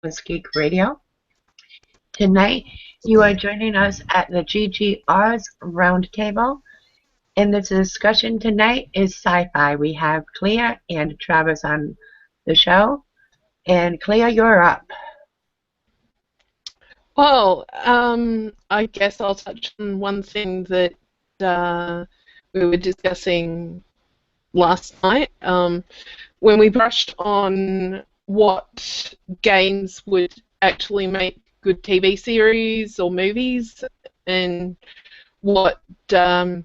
Geek Radio. Tonight, you are joining us at the GGR's Roundtable, and the discussion tonight is sci-fi. We have Clea and Travis on the show, and Clea, you're up. Well, I guess I'll touch on one thing that we were discussing last night when we brushed on what games would actually make good TV series or movies and what TV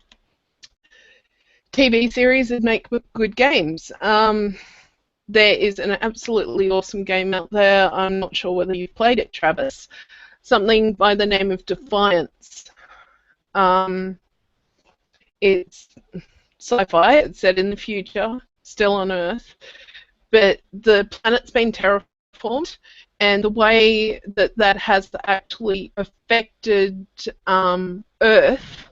series would make good games. There is an absolutely awesome game out there. I'm not sure whether you've played it, Travis. Something by the name of Defiance. It's sci-fi, it's set in the future, still on Earth, but the planet's been terraformed, and the way that that has actually affected Earth,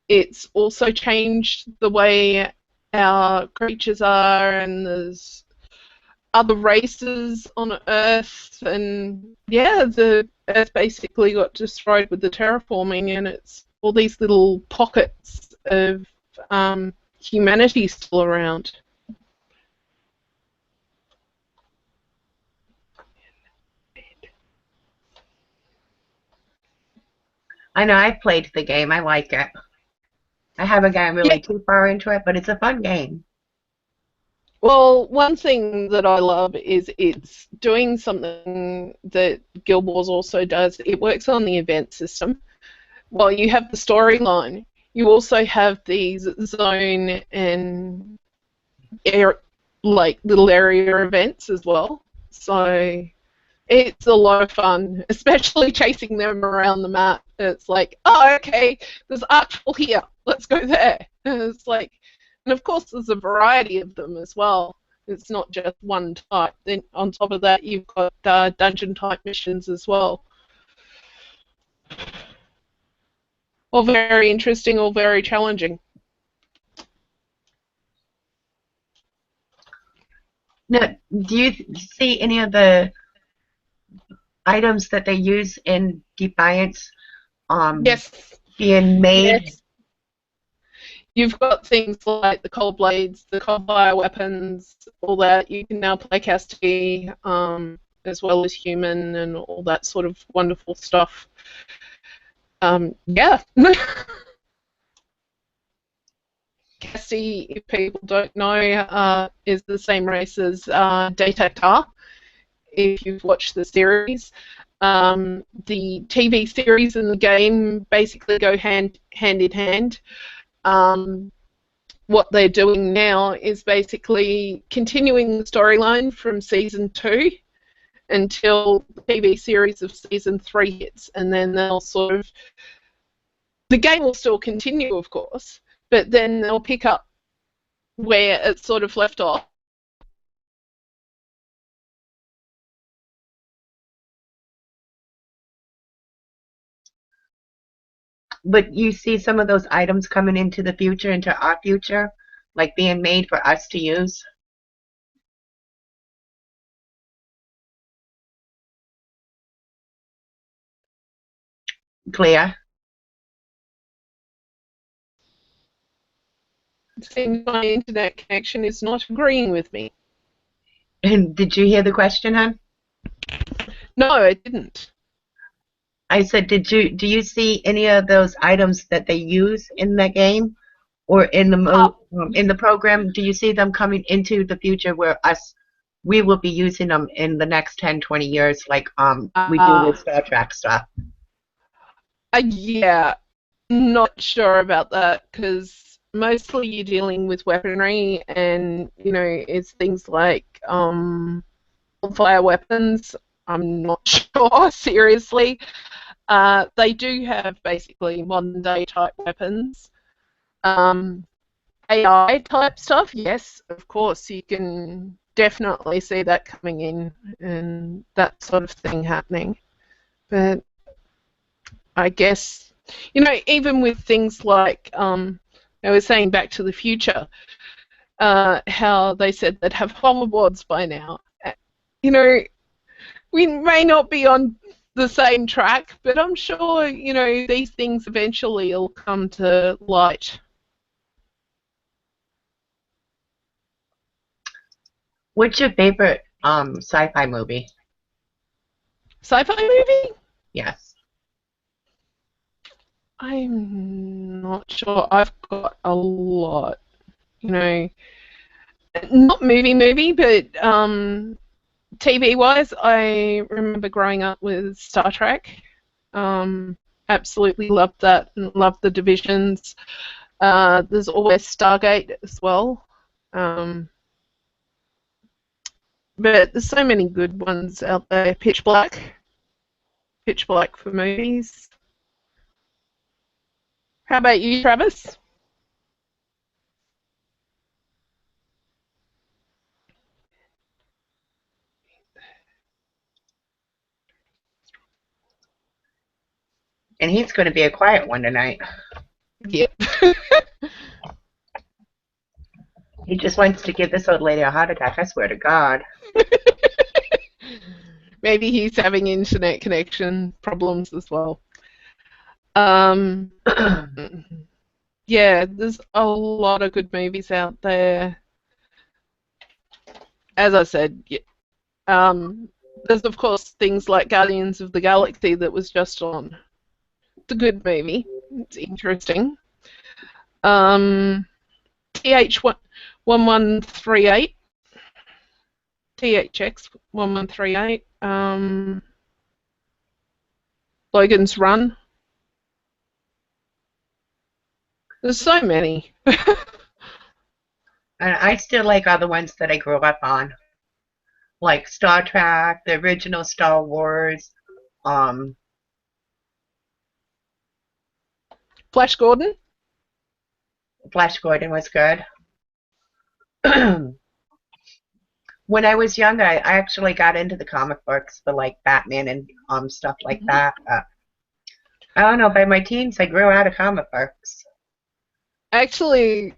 it's also changed the way our creatures are, and there's other races on Earth, and yeah, the Earth basically got destroyed with the terraforming, and it's all these little pockets of humanity still around. I know I've played the game. I like it. I haven't gotten really too far into it, but it's a fun game. Well, one thing that I love is it's doing something that Guild Wars also does. It works on the event system. While you have the storyline, you also have these zone and like little area events as well. So it's a lot of fun, especially chasing them around the map. It's like, oh, okay, there's Archville here. Let's go there. And it's like, and of course, there's a variety of them as well. It's not just one type. Then on top of that, you've got dungeon type missions as well. All very interesting, all very challenging. Now, do you see any of the items that they use in Defiance Yes. being made? Yes. You've got things like the cold blades, the cold fire weapons, all that. You can now play Cassidy as well as human and all that sort of wonderful stuff. Yeah. Cassidy, if people don't know, is the same race as Data, if you've watched the series. The TV series and the game basically go hand in hand. What they're doing now is basically continuing the storyline from season 2 until the TV series of season 3 hits, and then they'll sort of, the game will still continue, of course, but then they'll pick up where it sort of left off. But you see some of those items coming into the future, into our future, like being made for us to use? Clea? It seems my internet connection is not agreeing with me. And did you hear the question, hon? No, I didn't. I said, do you see any of those items that they use in the game or in the program? Do you see them coming into the future where we will be using them in the next 10, 20 years like we do with Star Trek stuff? Yeah, not sure about that, because mostly you're dealing with weaponry, and it's things like fire weapons. I'm not sure, seriously. They do have basically modern day type weapons. AI type stuff, yes, of course, you can definitely see that coming in and that sort of thing happening. But I guess, even with things like, I was saying Back to the Future, how they said they'd have hoverboards by now. we may not be on the same track, but I'm sure, these things eventually will come to light. What's your favorite sci-fi movie? Sci-fi movie? Yes. I'm not sure. I've got a lot, not movie, but TV-wise, I remember growing up with Star Trek. Absolutely loved that and loved the divisions. There's always Stargate as well. But there's so many good ones out there. Pitch Black for movies. How about you, Travis? And he's going to be a quiet one tonight. Yep. He just wants to give this old lady a heart attack, I swear to God. Maybe he's having internet connection problems as well. Yeah, there's a lot of good movies out there. As I said, there's of course things like Guardians of the Galaxy that was just on. It's a good movie. It's interesting. TH1138. THX1138. Logan's Run. There's so many. And I still like all the ones that I grew up on. Like Star Trek, the original Star Wars. Flash Gordon. Flash Gordon was good. When I was younger, I actually got into the comic books for like Batman and stuff like that. I don't know, by my teens, I grew out of comic books. Actually,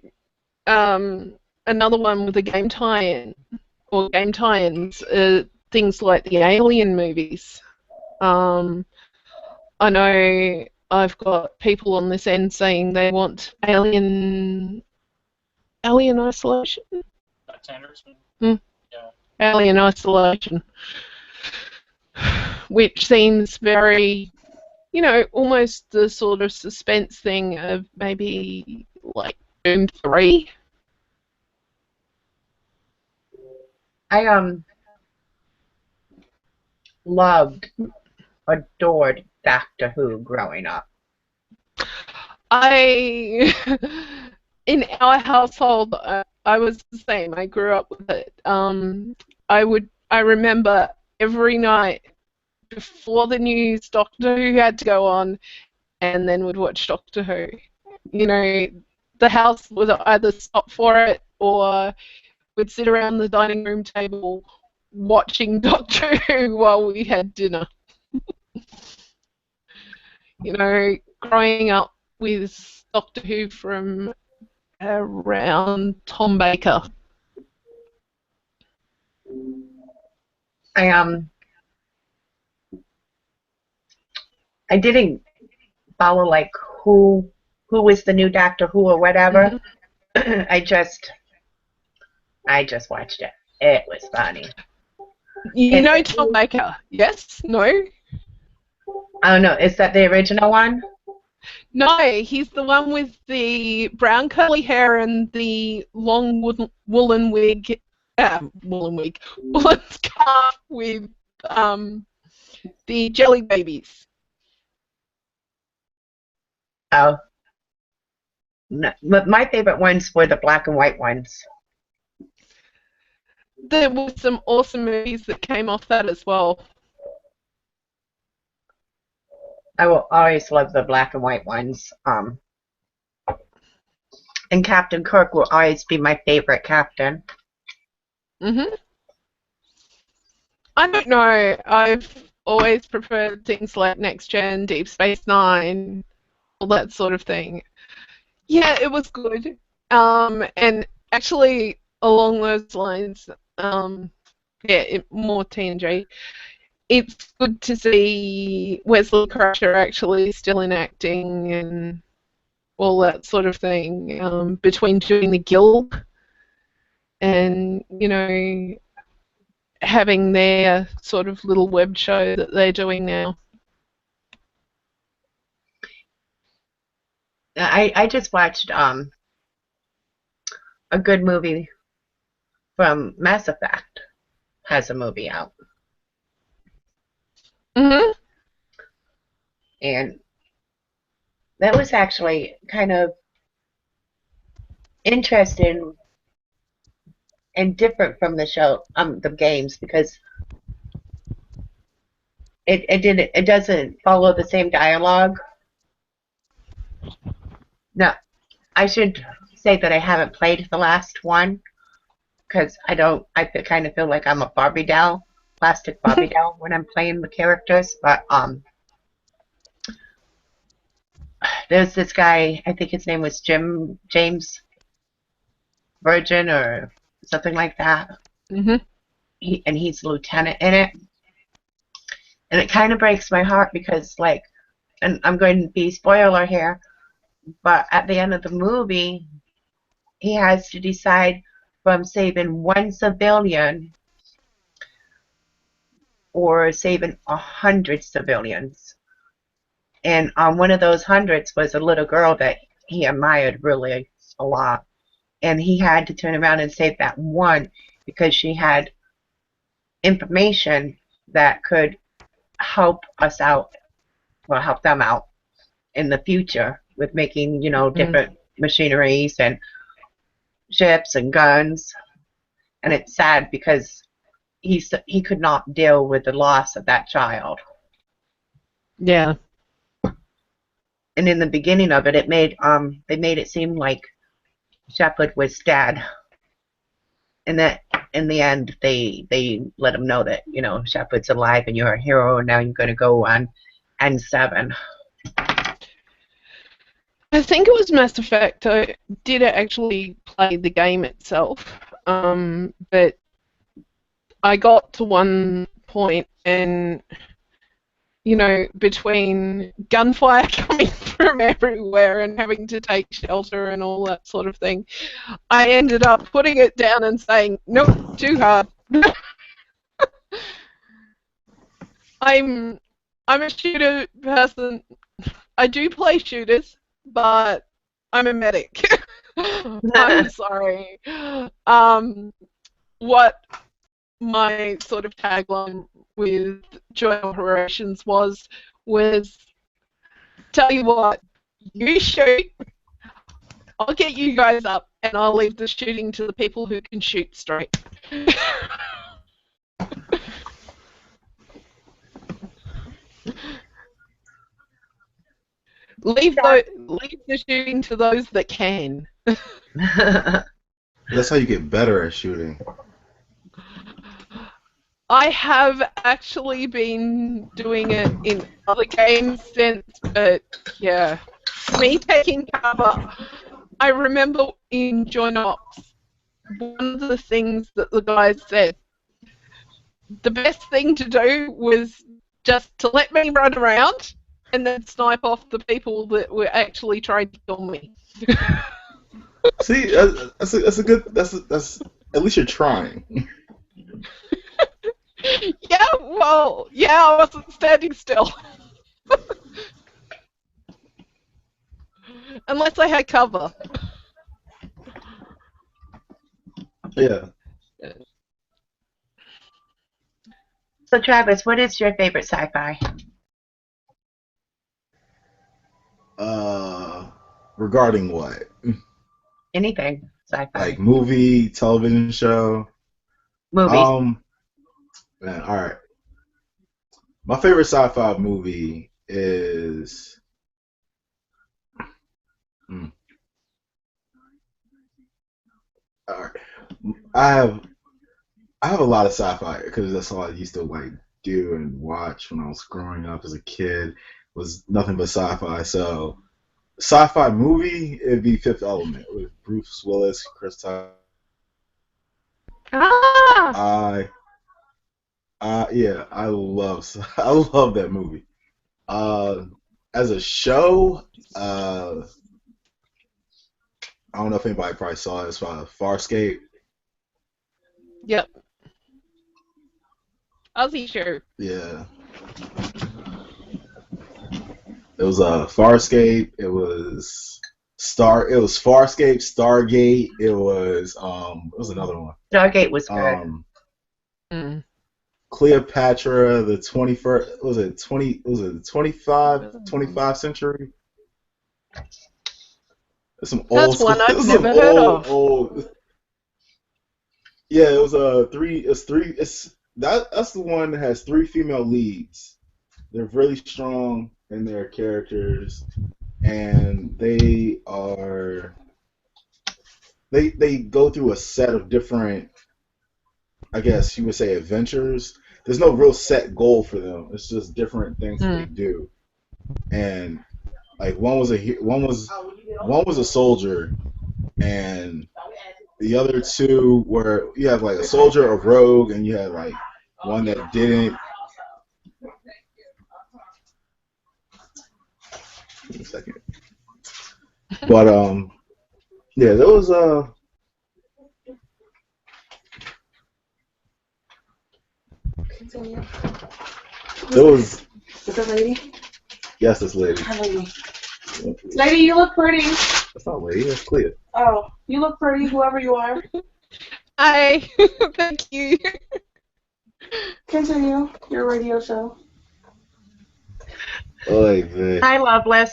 another one with a game tie-in, or game tie-ins, things like the Alien movies. I know I've got people on this end saying they want Alien Isolation. That's Anderson. Yeah. Alien Isolation, which seems very, almost the sort of suspense thing of maybe like Doom 3. I loved, adored Doctor Who growing up. In our household, I was the same. I grew up with it. I remember every night before the news, Doctor Who had to go on, and then would watch Doctor Who. The house would either stop for it or would sit around the dining room table watching Doctor Who while we had dinner. Growing up with Doctor Who from around Tom Baker. I didn't follow like who was the new Doctor Who or whatever. Mm-hmm. I just watched it. It was funny. Tom Baker? Yes? No? I don't know. Is that the original one? No, he's the one with the brown curly hair and the long woolen scarf with the jelly babies. Oh. No, but my favorite ones were the black and white ones. There were some awesome movies that came off that as well. I will always love the black and white ones. And Captain Kirk will always be my favorite captain. I don't know. I've always preferred things like Next Gen, Deep Space Nine, all that sort of thing. Yeah, it was good. And actually, along those lines, more TNG. it's good to see Wesley Crusher actually still in acting and all that sort of thing, between doing the Guild and, having their sort of little web show that they're doing now. I just watched a good movie from Mass Effect has a movie out, Hmm. and that was actually kind of interesting and different from the show, the games, because it doesn't follow the same dialogue. No, I should say that I haven't played the last one because I kind of feel like I'm a Barbie doll, plastic Barbie doll when I'm playing the characters. But there's this guy, I think his name was James Virgin or something like that. Hmm. And he's a lieutenant in it, and it kind of breaks my heart because, like, and I'm going to be spoiler here, but at the end of the movie, he has to decide from saving one civilian or saving 100 civilians. And one of those hundreds was a little girl that he admired really a lot. And he had to turn around and save that one because she had information that could help us out, or help them out in the future with making, different machineries and ships and guns. And it's sad because he could not deal with the loss of that child. Yeah. And in the beginning of it, they made it seem like Shepard was dead, and that in the end they let him know that Shepard's alive and you're a hero, and now you're going to go on N7. I think it was Mass Effect. I did actually play the game itself, but I got to one point and, between gunfire coming from everywhere and having to take shelter and all that sort of thing, I ended up putting it down and saying, nope, too hard. I'm a shooter person. I do play shooters, but I'm a medic. I'm sorry. What my sort of tagline with Joint Operations was tell you what, you shoot, I'll get you guys up, and I'll leave the shooting to the people who can shoot straight. Leave the shooting to those that can. That's how you get better at shooting. I have actually been doing it in other games since, but yeah. Me taking cover. I remember in Joint Ops, one of the things that the guys said, the best thing to do was just to let me run around and then snipe off the people that were actually trying to kill me. See, that's a good. That's at least you're trying. Yeah, well, yeah, I wasn't standing still. Unless I had cover. Yeah. So Travis, what is your favorite sci-fi? Regarding what? Anything sci-fi. Like movie, television show? Movies. Man, all right. My favorite sci-fi movie is. All right. I have a lot of sci-fi because that's all I used to like do and watch when I was growing up as a kid. Was nothing but sci-fi. So, sci-fi movie it'd be Fifth Element with Bruce Willis, Kristine. Ah. I Yeah, I love I love that movie. Uh, as a show, I don't know if anybody probably saw it. It's Farscape. Yep. Aussie show. Yeah, it was Farscape. It was It was Farscape, Stargate. It was what was another one? Stargate was good. Mm. Cleopatra, the 21st, was it 20, was it 25 century? It's some old That's school, one I've some never heard of. old. Yeah, it was it's that's the one that has three female leads. They're really strong in their characters, and they go through a set of different, I guess you would say, adventures. There's no real set goal for them. It's just different things that they Mm. do. And like one was a soldier, and the other two were, you have like a soldier, a rogue, and you had like one that didn't. Give me a second. But yeah, there was Continue. there was Is that lady? yes, this lady. Hi, lady. Lady, you look pretty. That's not lady. That's Clea. Oh, you look pretty, whoever you are. Hi. Thank you. Continue your radio show. Oy vey. Hi, Loveless.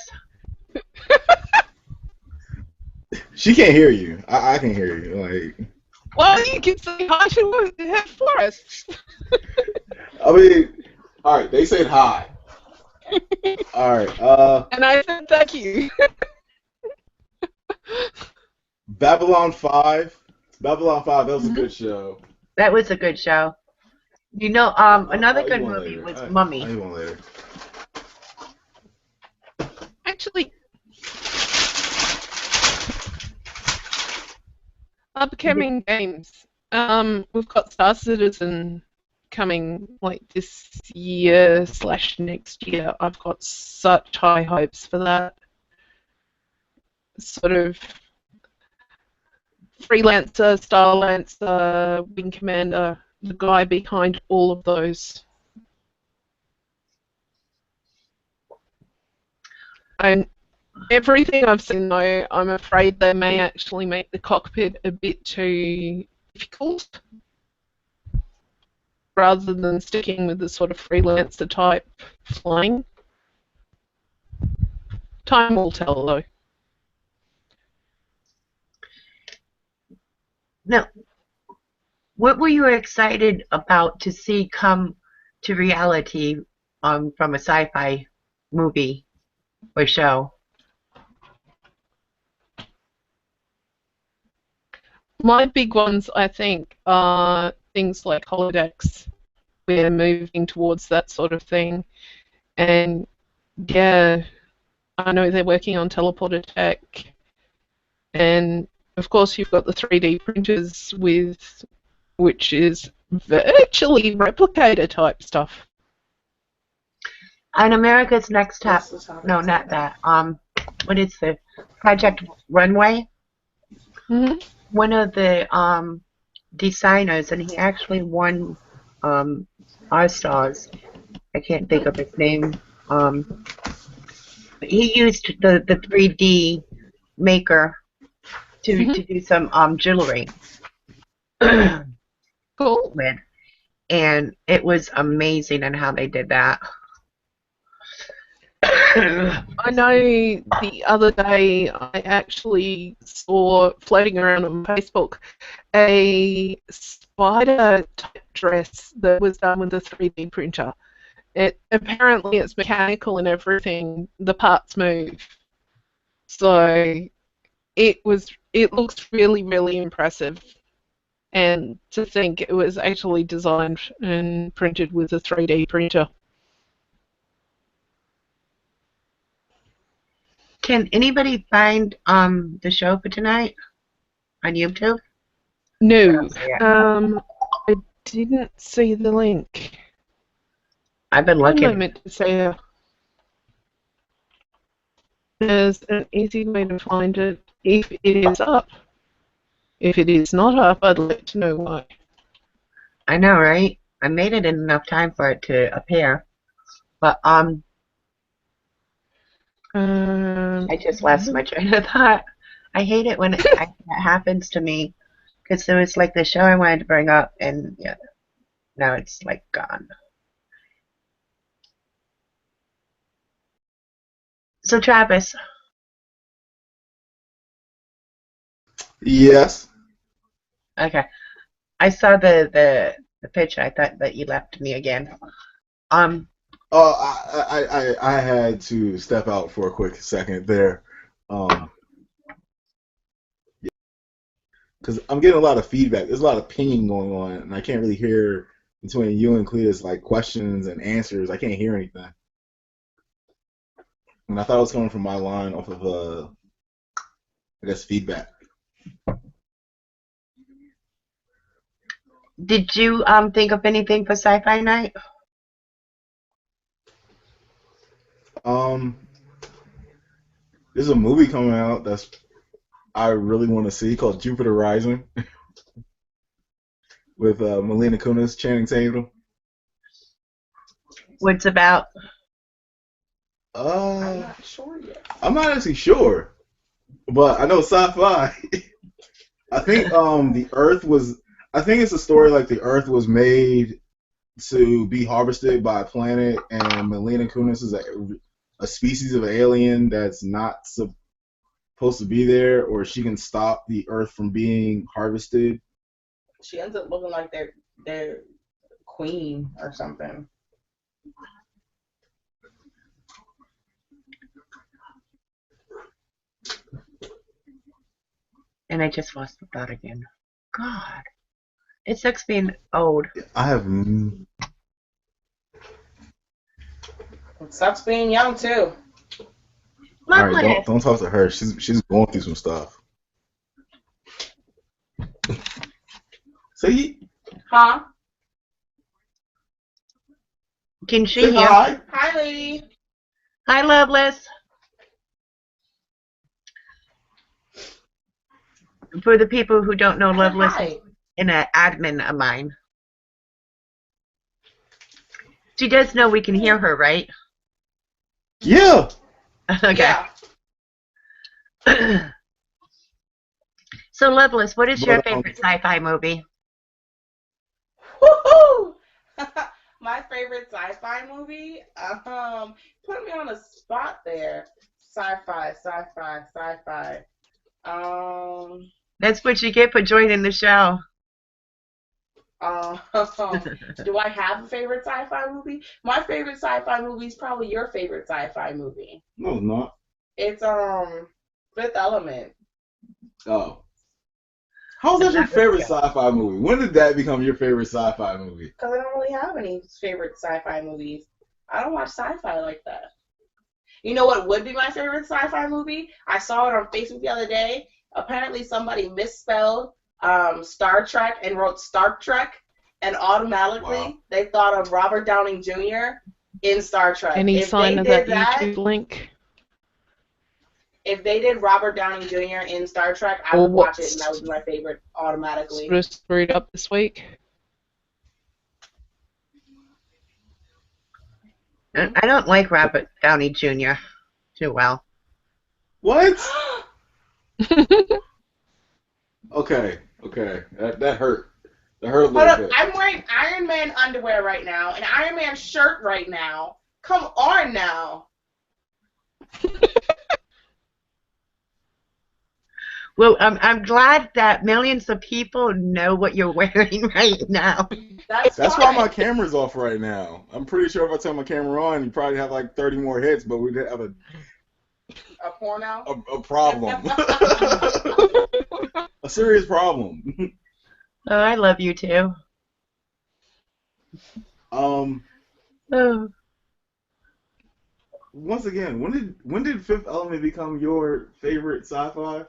She can't hear you. I can hear you. Like, Well, you can say hi to her for us. I mean, all right. They said hi. All right. And I said thank you. Babylon 5. Babylon 5. That was a good show. That was a good show. You know, another I'll eat good one movie later. was I'll Mummy. eat one later. Actually, upcoming games. We've got Star Citizen coming like this year / next year. I've got such high hopes for that. Sort of freelancer, Starlancer, Wing Commander, the guy behind all of those. And everything I've seen, though, I'm afraid they may actually make the cockpit a bit too difficult, rather than sticking with the sort of freelancer type flying. Time will tell, though. Now, what were you excited about to see come to reality from a sci-fi movie or show? My big ones, I think, are things like holodecks. We're moving towards that sort of thing. And, yeah, I know they're working on teleporter tech. And, of course, you've got the 3D printers which is virtually replicator type stuff. On America's Next Top, That's the topic. no, not that. What is the Project Runway? Mm-hmm. One of the designers, and he actually won our stars. I can't think of his name. He used the 3D maker to do some jewelry Cool. with, and it was amazing on how they did that. I know the other day I actually saw floating around on Facebook a spider type dress that was done with a 3D printer. Apparently it's mechanical and everything. The parts move. So it looks really, really impressive. And to think it was actually designed and printed with a 3D printer. Can anybody find the show for tonight on YouTube? No. Yeah. I didn't see the link. I've been What am I looking. meant to say? There's an easy way to find it if it is up. If it is not up, I'd like to know why. I know, right? I made it in enough time for it to appear, but I just lost my train of thought. I hate it when that happens to me, because there was like the show I wanted to bring up, and yeah, now it's like gone. So Travis, Yes. okay, I saw the picture. I thought that you left me again. Oh, I had to step out for a quick second there, because I'm getting a lot of feedback. There's a lot of pinging going on, and I can't really hear between you and Clea's like questions and answers. I can't hear anything, and I thought it was coming from my line off of I guess feedback. Did you think of anything for Sci-Fi Night? Um, there's a movie coming out that's I really want to see called Jupiter Rising with Melina Kunis, Channing Tatum. What's about? I'm not sure yet. I'm not actually sure, but I know sci-fi. I think the Earth was. I think it's a story like the Earth was made to be harvested by a planet, and Melina Kunis is a species of alien that's not supposed to be there, or she can stop the Earth from being harvested. She ends up looking like their queen or something. And I just lost the thought again. God, it sucks being old. I have. It sucks being young too. All right, Loveless. don't talk to her. She's going through some stuff. See? Huh? Can she Say hear? hi. Hi, lady. Hi, Loveless. For the people who don't know, Loveless is Hi. an admin of mine. She does know we can hear her, right? Yeah. Okay. Yeah. So, Loveless, what is your But, favorite sci-fi movie? Woohoo! My favorite sci-fi movie? Put me on a spot there. Sci-fi. That's what you get for joining the show. Do I have a favorite sci-fi movie? My favorite sci-fi movie is probably your favorite sci-fi movie. No, it's not. It's Fifth Element. Oh. How's that your favorite sci-fi movie? When did that become your favorite sci-fi movie? Because I don't really have any favorite sci-fi movies. I don't watch sci-fi like that. You know what would be my favorite sci-fi movie? I saw it on Facebook the other day. Apparently somebody misspelled Star Trek and wrote Star Trek, and automatically they thought of Robert Downey Jr. in Star Trek. Any If sign they of did that that, YouTube link? if they did Robert Downey Jr. in Star Trek, I Or would watch it, what's and that would be my favorite automatically. sort of screwed up this week? I don't like Robert Downey Jr. too well. What? Okay. That hurt. That hurt a Hold little up, bit. I'm wearing Iron Man underwear right now, an Iron Man shirt right now. Come on now. Well, I'm glad that millions of people know what you're wearing right now. That's That's fine. why my camera's off right now. I'm pretty sure if I turn my camera on, you probably have like 30 more hits, but we'd have A porno? a problem. A serious problem. Oh, I love you too. Oh. Once again, when did Fifth Element become your favorite sci-fi?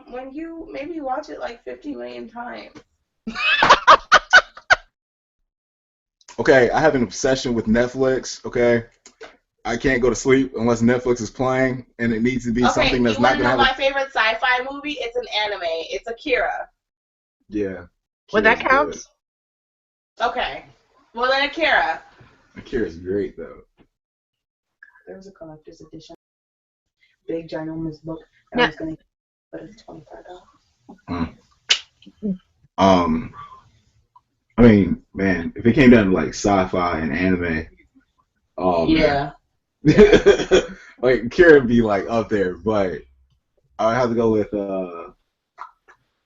When you maybe watch it like 50 million times. Okay, I have an obsession with Netflix. Okay, I can't go to sleep unless Netflix is playing, and it needs to be Okay, something that's you not want to gonna know have my favorite sci-fi movie? It's an anime. It's Akira. Yeah. Well, that Akira's good. counts. Okay. Well, then Akira. Akira's great though. There was a collector's edition. Big ginormous book. Now- I was gonna, but it's $25. I mean, man, if it came down to like sci-fi and anime, oh man. Yeah. Like Akira would be like up there, but I would have to go with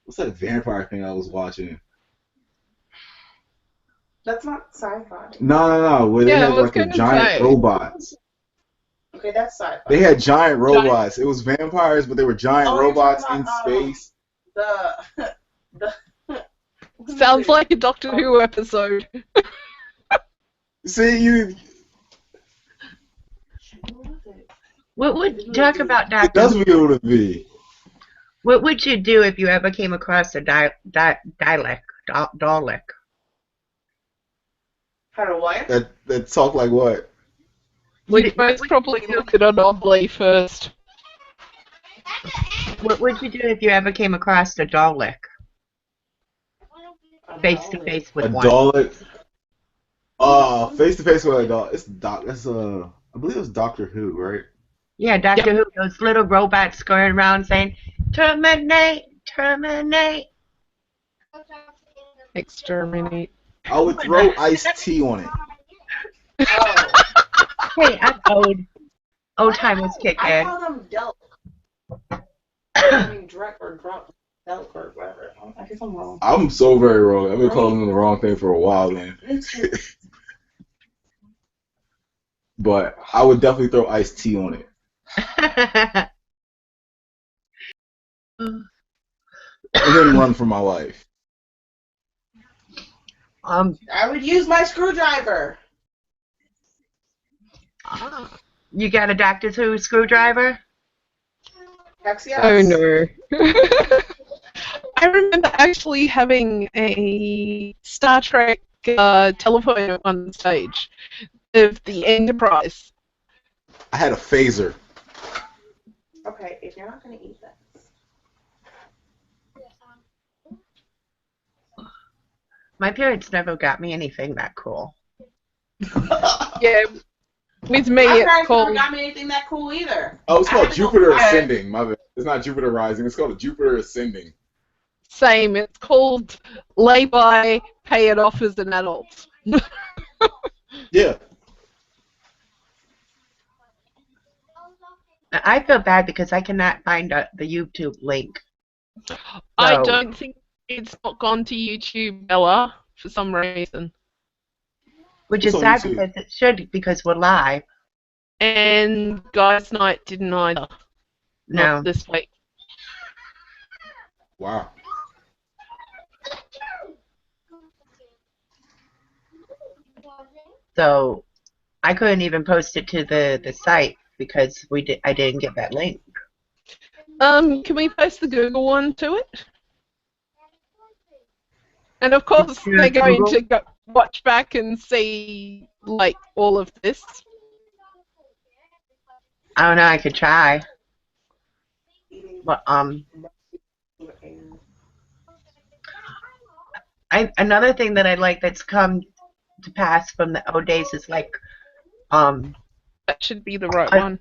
what's that vampire thing I was watching? That's not sci-fi. No, where they Yeah, I had was like the gonna giant say. robots. Okay, that's sci-fi. They had giant robots. It was vampires, but they were giant Oh, you're robots talking in about, space. the Sounds like a Doctor Who episode. See, you. What would talk about It Doctor does Who? begin with a V. What would you do if you ever came across a Dalek? How to what? That talk like what? You'd most probably look at an oddly first. What would you do if you ever came across a Dalek? Face to face A with one. Dalek. Face to face with a Dalek. It's Doc. That's I believe it was Doctor Who, right? Yeah, Doctor Who. Those little robots going around saying, "Terminate, terminate." Exterminate. I would throw iced tea on it. Oh, Hey, I'm old. Old timers kick I in. call them Delk. I mean, Drek or Drunk. Delk or whatever. I guess I'm wrong. I'm so very wrong. I've been calling them the wrong thing for a while, man. But I would definitely throw iced tea on it. And then run for my life. I would use my screwdriver. You got a Doctor Who screwdriver? Hex yes. Oh no. I remember actually having a Star Trek telephone at one stage of the Enterprise. I had a phaser. Okay, if you're not gonna eat that. My parents never got me anything that cool. Yeah, with me My it's parents never called. got me anything that cool either. Oh, it's I called had to go Jupiter buy it. Ascending. My bad. It's not Jupiter Rising. It's called Jupiter Ascending. Same. It's called Lay By, Pay It Off as an Adult. Yeah. I feel bad because I cannot find the YouTube link. I So- don't think it's not gone to YouTube, Bella, for some reason. Which It's is on sad YouTube. because it should, because we're live. And Guys Night didn't either. No. Not this week. Wow. So I couldn't even post it to the site because I didn't get that link. Can we post the Google one to it? And of course, Yeah, they're going Google. to go watch back and see, like, all of this. I don't know, I could try. But another thing that I like that's come to pass from the old days is like That should be the right one.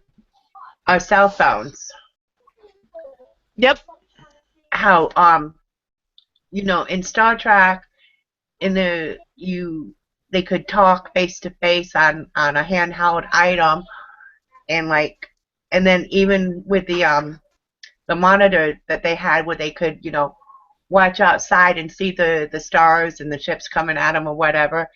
our cell phones. Yep. How in Star Trek they could talk face to face on a handheld item, and then even with the monitor that they had where they could watch outside and see the stars and the ships coming at them or whatever,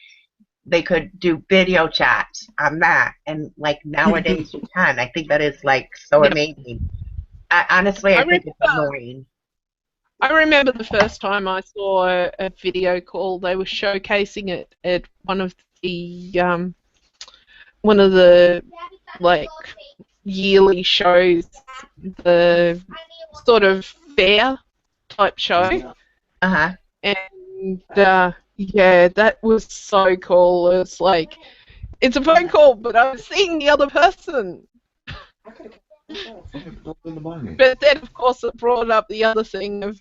they could do video chats on that, and like nowadays you can. I think that is like so Yep. amazing. Honestly, I think it's annoying. I remember the first time I saw a video call. They were showcasing it at one of the like yearly shows, the sort of fair type show, Uh-huh. and Yeah, that was so cool. It's like, it's a phone call, but I'm seeing the other person. I could have kept myself. In the money. But then, of course, it brought up the other thing of,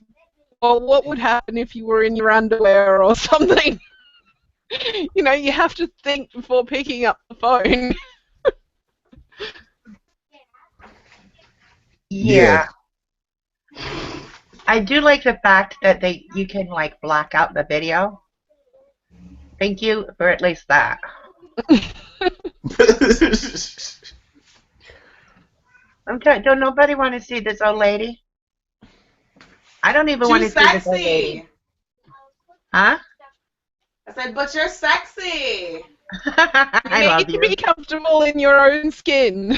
well, what would happen if you were in your underwear or something? You know, you have to think before picking up the phone. Yeah. I do like the fact that you can like black out the video. Thank you for at least that. Okay, don't nobody want to see this old lady? I don't even want to She's see this old lady. sexy. Huh? I said, but you're sexy. I You love need to you. be comfortable in your own skin.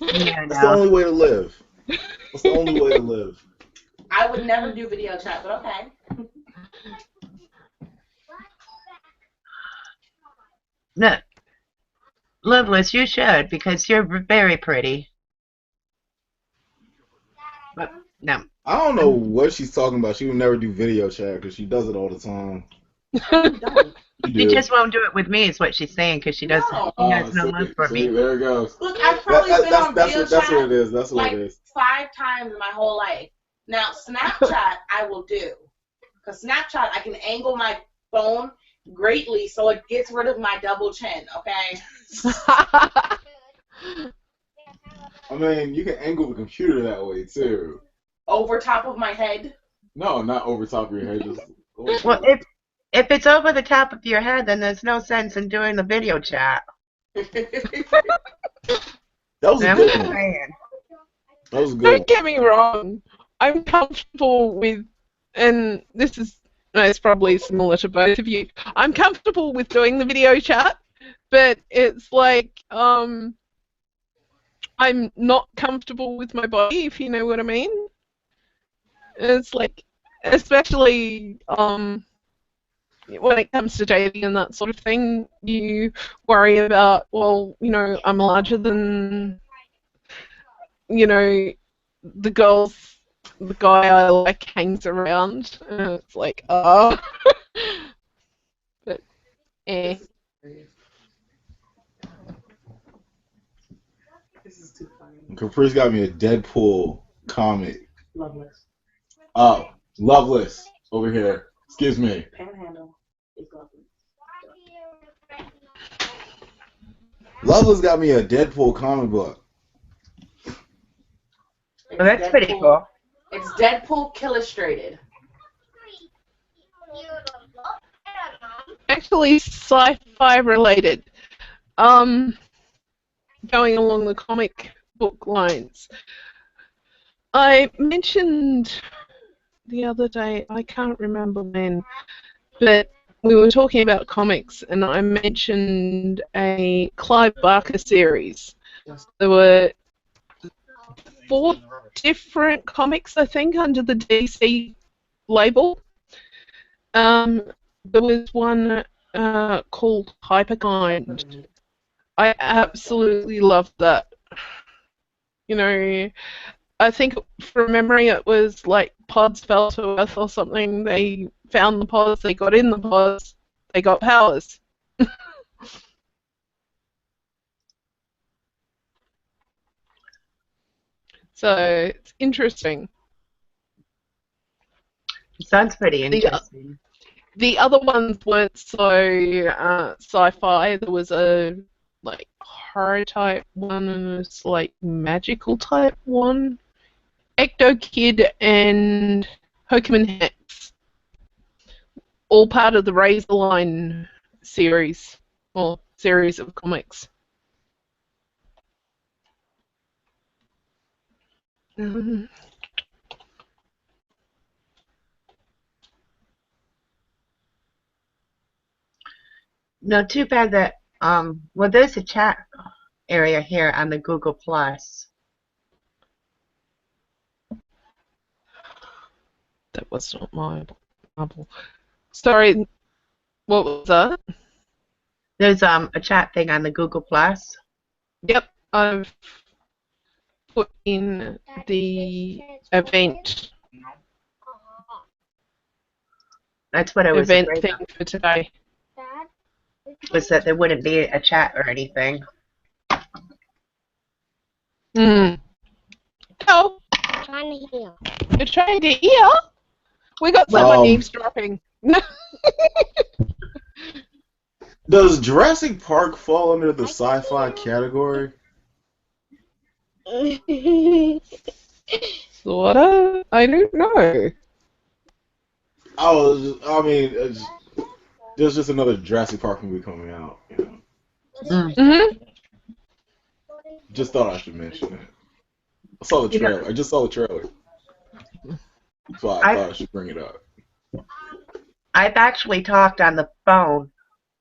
Yeah, That's the no. only way to live. That's the only way to live. I would never do video chat, but okay. No, Loveless, you should because you're very pretty. But no. I don't know what she's talking about. She would never do video chat because she does it all the time. Don't. You She do. just won't do it with me, is what she's saying, because she doesn't. No. She has no love for See, me. there it goes. Look, I've probably been on video that's chat what it is. That's what like it is. 5 times in my whole life. Now, Snapchat I will do. Because Snapchat, I can angle my phone greatly so it gets rid of my double chin, okay? I mean, you can angle the computer that way too. Over top of my head. No, not over top of your head. Just Well, if it's over the top of your head, then there's no sense in doing the video chat. that was a I'm good just one. saying. That was a good Don't one. get me wrong. I'm comfortable with, and this is, it's probably similar to both of you. I'm comfortable with doing the video chat, but it's like, I'm not comfortable with my body, if you know what I mean. It's like, especially when it comes to dating and that sort of thing, you worry about, well, you know, I'm larger than, you know, the guy I like hangs around. And it's like, oh. But, eh. This is too funny. Caprice got me a Deadpool comic. Loveless. Oh, Loveless over here. Excuse me. Panhandle is lovely. Loveless got me a Deadpool comic book. Well, that's pretty cool. It's Deadpool illustrated. Actually, sci-fi related. Going along the comic book lines. I mentioned the other day, I can't remember when, but we were talking about comics, and I mentioned a Clive Barker series. There were 4 different comics, I think, under the DC label. There was one called Hyperkind. I absolutely loved that. You know, I think from memory it was like pods fell to Earth or something. They found the pods, they got in the pods, they got powers. So it's interesting. Sounds pretty interesting. The other ones weren't so sci-fi. There was a like horror type one and a like magical type one. Ecto Kid and Hokeman Hex, all part of the Razorline series or series of comics. No, too bad that well, there's a chat area here on the Google Plus. That was not my marble. Sorry, what was that? There's a chat thing on the Google Plus. Yep, I've put in the event. That's what I was event afraid thing of, for today. was that there wouldn't be a chat or anything. Hmm. Oh, you're trying to hear? We got someone eavesdropping. Does Jurassic Park fall under the sci-fi category? Sorta. I don't know. I mean, there's just another Jurassic Park movie coming out. You know. Mm-hmm. Just thought I should mention it. I saw the trailer. I just saw the trailer. So I thought I should bring it up. I've actually talked on the phone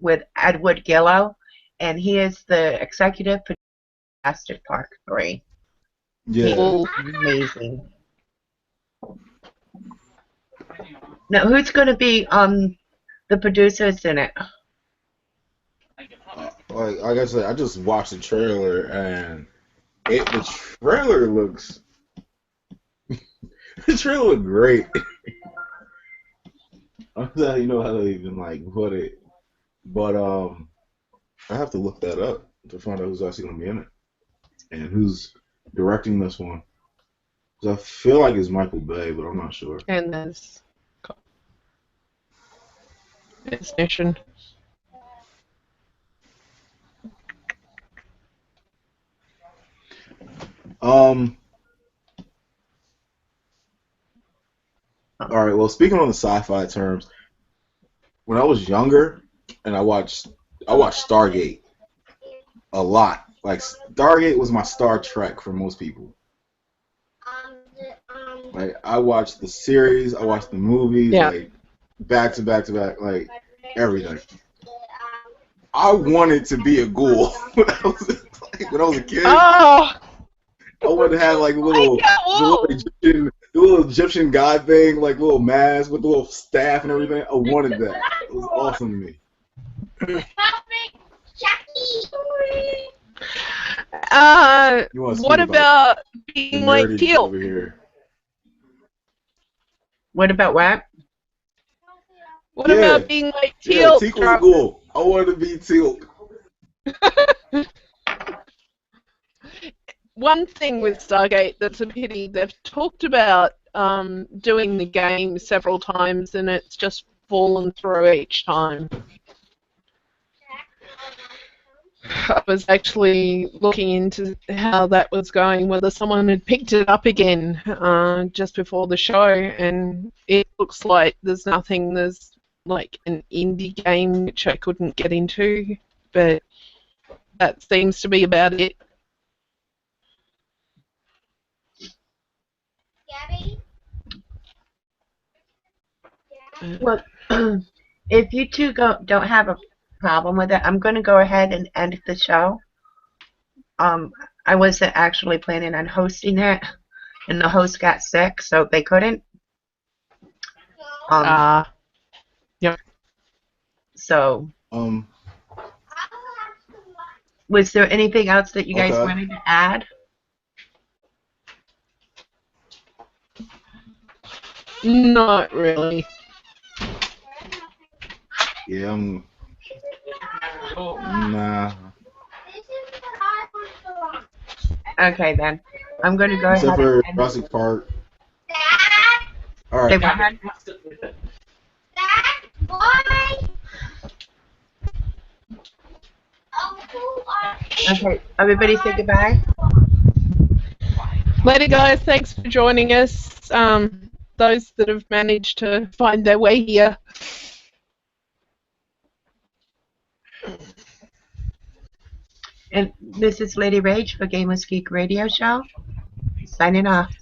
with Edward Gillow, and he is the executive producer of Jurassic Park 3. Yeah. Cool. Amazing. Now, who's going to be the producers in it? Like I said, I just watched the trailer and the trailer looks the trailer looked great. I don't know how to even like put it, but I have to look that up to find out who's actually gonna be in it and who's directing this one. 'Cause I feel like it's Michael Bay, but I'm not sure. And there's Nation. All right. Well, speaking on the sci-fi terms, when I was younger and I watched Stargate a lot. Like Stargate was my Star Trek for most people. Like I watched the series, I watched the movies, like back to back to back, like everything. I wanted to be a ghoul when I was a kid. Oh! I wanted to have like the little Egyptian god thing, like little mask with the little staff and everything. I wanted that. It was awesome to me. What about being like Teal? Over here? What about what? What about being like Teal? Yeah, Teal was cool. I wanted to be Teal. One thing with Stargate that's a pity, they've talked about doing the game several times and it's just fallen through each time. I was actually looking into how that was going, whether someone had picked it up again just before the show, and it looks like there's nothing. There's like an indie game which I couldn't get into, but that seems to be about it. Well, if you two don't have a problem with it, I'm going to go ahead and end the show. I wasn't actually planning on hosting it, and the host got sick, so they couldn't. Yep. So, was there anything else that you guys wanted to add? Not really. Yeah, nah. Okay, then. I'm going to go Except ahead for and Jurassic Park. All right. Okay, everybody say goodbye. Later, guys. Thanks for joining us. Those that have managed to find their way here. And this is Lady Rage for Gamers Geek Radio Show. Signing off.